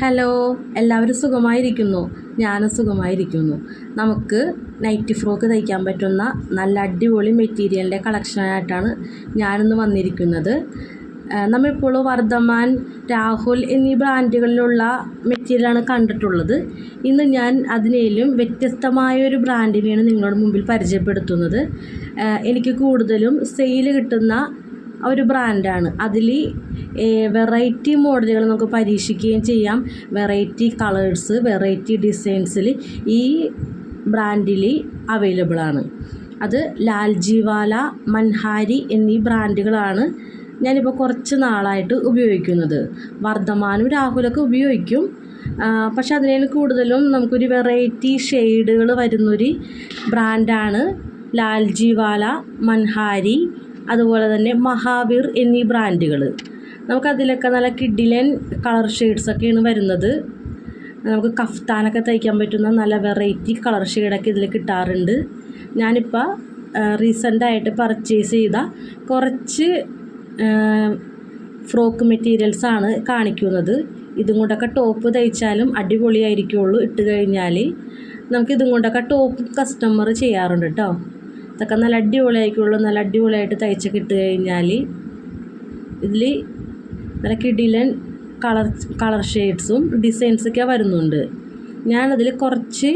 Hello, എല്ലാവരും സുഖമായിരിക്കുന്നു. ഞാനും സുഖമായിരിക്കുന്നു. നമുക്ക് നൈറ്റി ഫ്രോക്ക് തയ്ക്കാൻ പറ്റുന്ന നല്ല അടിപൊളി മെറ്റീരിയലിൻ്റെ കളക്ഷനായിട്ടാണ് ഞാനിന്ന് വന്നിരിക്കുന്നത്. നമ്മളിപ്പോൾ വർദ്ധമാൻ, രാഹുൽ എന്നീ ബ്രാൻഡുകളിലുള്ള മെറ്റീരിയലാണ് കണ്ടിട്ടുള്ളത്. ഇന്ന് ഞാൻ അതിനേലും വ്യത്യസ്തമായൊരു ബ്രാൻഡിനെയാണ് നിങ്ങളുടെ മുമ്പിൽ പരിചയപ്പെടുത്തുന്നത്. എനിക്ക് കൂടുതലും സെയിൽ കിട്ടുന്ന ഒരു ബ്രാൻഡാണ്. അതിൽ വെറൈറ്റി മോഡലുകൾ നമുക്ക് പരീക്ഷിക്കുകയും ചെയ്യാം. വെറൈറ്റി കളേഴ്സ്, വെറൈറ്റി ഡിസൈൻസിൽ ഈ ബ്രാൻഡിൽ അവൈലബിളാണ്. അത് ലാൽജിവാല, മൻഹാരി എന്നീ ബ്രാൻഡുകളാണ് ഞാനിപ്പോൾ കുറച്ച് നാളായിട്ട് ഉപയോഗിക്കുന്നത്. വർദ്ധമാനും രാഹുലൊക്കെ ഉപയോഗിക്കും, പക്ഷെ അതിനേൽ കൂടുതലും നമുക്കൊരു വെറൈറ്റി ഷെയ്ഡുകൾ വരുന്നൊരു ബ്രാൻഡാണ് ലാൽജിവാല, മൻഹാരി, അതുപോലെ തന്നെ മഹാവീർ എന്നീ ബ്രാൻഡുകൾ. നമുക്കതിലൊക്കെ നല്ല കിഡിലൻ കളർ ഷെയ്ഡ്സൊക്കെയാണ് വരുന്നത്. നമുക്ക് കഫ്താനൊക്കെ തയ്ക്കാൻ പറ്റുന്ന നല്ല വെറൈറ്റി കളർ ഷെയ്ഡൊക്കെ ഇതിൽ കിട്ടാറുണ്ട്. ഞാനിപ്പോൾ റീസെൻ്റായിട്ട് പർച്ചേസ് ചെയ്ത കുറച്ച് ഫ്രോക്ക് മെറ്റീരിയൽസാണ് കാണിക്കുന്നത്. ഇതും കൊണ്ടൊക്കെ ടോപ്പ് തയ്ച്ചാലും അടിപൊളിയായിരിക്കുള്ളൂ. ഇട്ട് കഴിഞ്ഞാൽ നമുക്കിതും കൊണ്ടൊക്കെ ടോപ്പ് കസ്റ്റമർ ചെയ്യാറുണ്ട് കേട്ടോ. ഇതൊക്കെ നല്ല അടിപൊളിയായിരിക്കുള്ളൂ. നല്ല അടിപൊളിയായിട്ട് തയ്ച്ചൊക്കെ ഇട്ട് കഴിഞ്ഞാൽ ഇതിൽ നല്ല കിടിലൻ കളർ ഷെയ്ഡ്സും ഡിസൈൻസൊക്കെ വരുന്നുണ്ട്. ഞാനതിൽ കുറച്ച്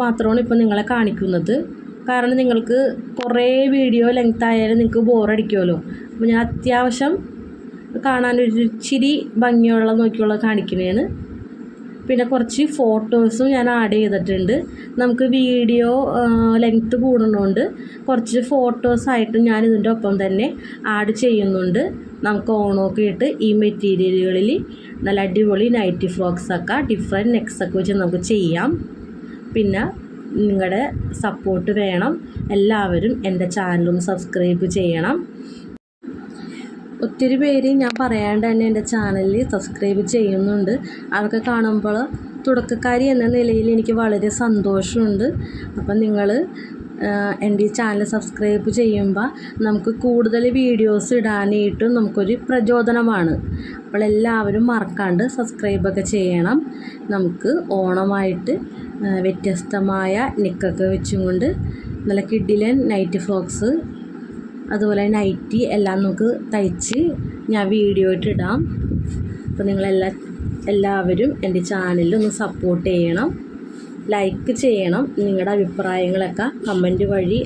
മാത്രമാണ് ഇപ്പോൾ നിങ്ങളെ കാണിക്കുന്നത്. കാരണം നിങ്ങൾക്ക് കുറേ വീഡിയോ ലെങ്ത് ആയാലും നിങ്ങൾക്ക് ബോറടിക്കുമല്ലോ. അപ്പോൾ ഞാൻ അത്യാവശ്യം കാണാനൊരു ഇച്ചിരി ഭംഗിയുള്ള നോക്കിയുള്ള കാണിക്കുന്നതാണ്. പിന്നെ കുറച്ച് ഫോട്ടോസും ഞാൻ ആഡ് ചെയ്തിട്ടുണ്ട്. നമുക്ക് വീഡിയോ ലെങ്ത്ത് കൂടുന്നതുകൊണ്ട് കുറച്ച് ഫോട്ടോസായിട്ടും ഞാൻ ഇതിൻ്റെ ഒപ്പം തന്നെ ആഡ് ചെയ്യുന്നുണ്ട്. നമുക്ക് ഓണമൊക്കെ ഇട്ട് ഈ മെറ്റീരിയലുകളിൽ നല്ല അടിപൊളി നൈറ്റി ഫ്രോക്സൊക്കെ ഡിഫറെൻറ്റ് നെക്സൊക്കെ വെച്ച് നമുക്ക് ചെയ്യാം. പിന്നെ നിങ്ങളുടെ സപ്പോർട്ട് വേണം. എല്ലാവരും എൻ്റെ ചാനലും സബ്സ്ക്രൈബ് ചെയ്യണം. ഒത്തിരി പേര് ഞാൻ പറയാണ്ട് തന്നെ എൻ്റെ ചാനലിൽ സബ്സ്ക്രൈബ് ചെയ്യുന്നുണ്ട്. അതൊക്കെ കാണുമ്പോൾ തുടക്കക്കാരി എന്ന നിലയിൽ എനിക്ക് വളരെ സന്തോഷമുണ്ട്. അപ്പം നിങ്ങൾ എൻ്റെ ഈ ചാനൽ സബ്സ്ക്രൈബ് ചെയ്യുമ്പോൾ നമുക്ക് കൂടുതൽ വീഡിയോസ് ഇടാനായിട്ടും നമുക്കൊരു പ്രചോദനമാണ്. അപ്പോൾ എല്ലാവരും മറക്കാണ്ട് സബ്സ്ക്രൈബൊക്കെ ചെയ്യണം. നമുക്ക് ഓണമായിട്ട് വ്യത്യസ്തമായ നെക്കൊക്കെ വെച്ചും കൊണ്ട് നല്ല കിഡിലൻ നൈറ്റ് ഫ്രോക്സ്, അതുപോലെ നൈറ്റി എല്ലാം നമുക്ക് തയ്ച്ച് ഞാൻ വീഡിയോ ഇട്ടിടാം. അപ്പോൾ എല്ലാവരും എൻ്റെ ചാനലിൽ ഒന്ന് സപ്പോർട്ട് ചെയ്യണം, ലൈക്ക് ചെയ്യണം. നിങ്ങളുടെ അഭിപ്രായങ്ങളൊക്കെ കമൻറ്റ് വഴി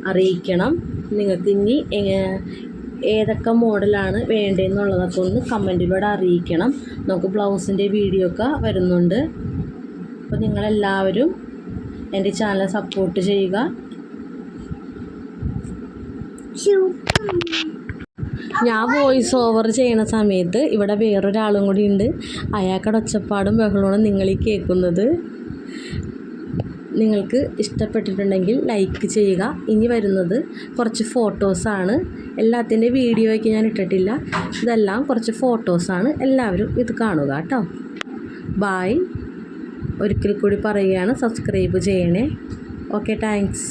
അറിയിക്കണം. നിങ്ങൾക്ക് ഇനി ഏതൊക്കെ മോഡലാണ് വേണ്ടതെന്നുള്ളതൊക്കെ ഒന്ന് കമൻറ്റിലൂടെ അറിയിക്കണം. നമുക്ക് ബ്ലൗസിൻ്റെ വീഡിയോ ഒക്കെ വരുന്നുണ്ട്. അപ്പോൾ നിങ്ങളെല്ലാവരും എൻ്റെ ചാനൽ സപ്പോർട്ട് ചെയ്യുക. ഞാൻ വോയിസ് ഓവർ ചെയ്യണ സമയത്ത് ഇവിടെ വേറൊരാളും കൂടി ഉണ്ട്. അയാൾക്കടെ ഒച്ചപ്പാടും ബഹളമാണ് നിങ്ങളീ കേൾക്കുന്നത്. നിങ്ങൾക്ക് ഇഷ്ടപ്പെട്ടിട്ടുണ്ടെങ്കിൽ ലൈക്ക് ചെയ്യുക. ഇനി വരുന്നത് കുറച്ച് ഫോട്ടോസാണ്. എല്ലാത്തിൻ്റെ വീഡിയോയ്ക്ക് ഞാൻ ഇട്ടിട്ടില്ല. ഇതെല്ലാം കുറച്ച് ഫോട്ടോസാണ്. എല്ലാവരും ഇത് കാണുക കേട്ടോ. ബായ്. ഒരിക്കൽ കൂടി പറയുകയാണ്, സബ്സ്ക്രൈബ് ചെയ്യണേ. Okay, thanks.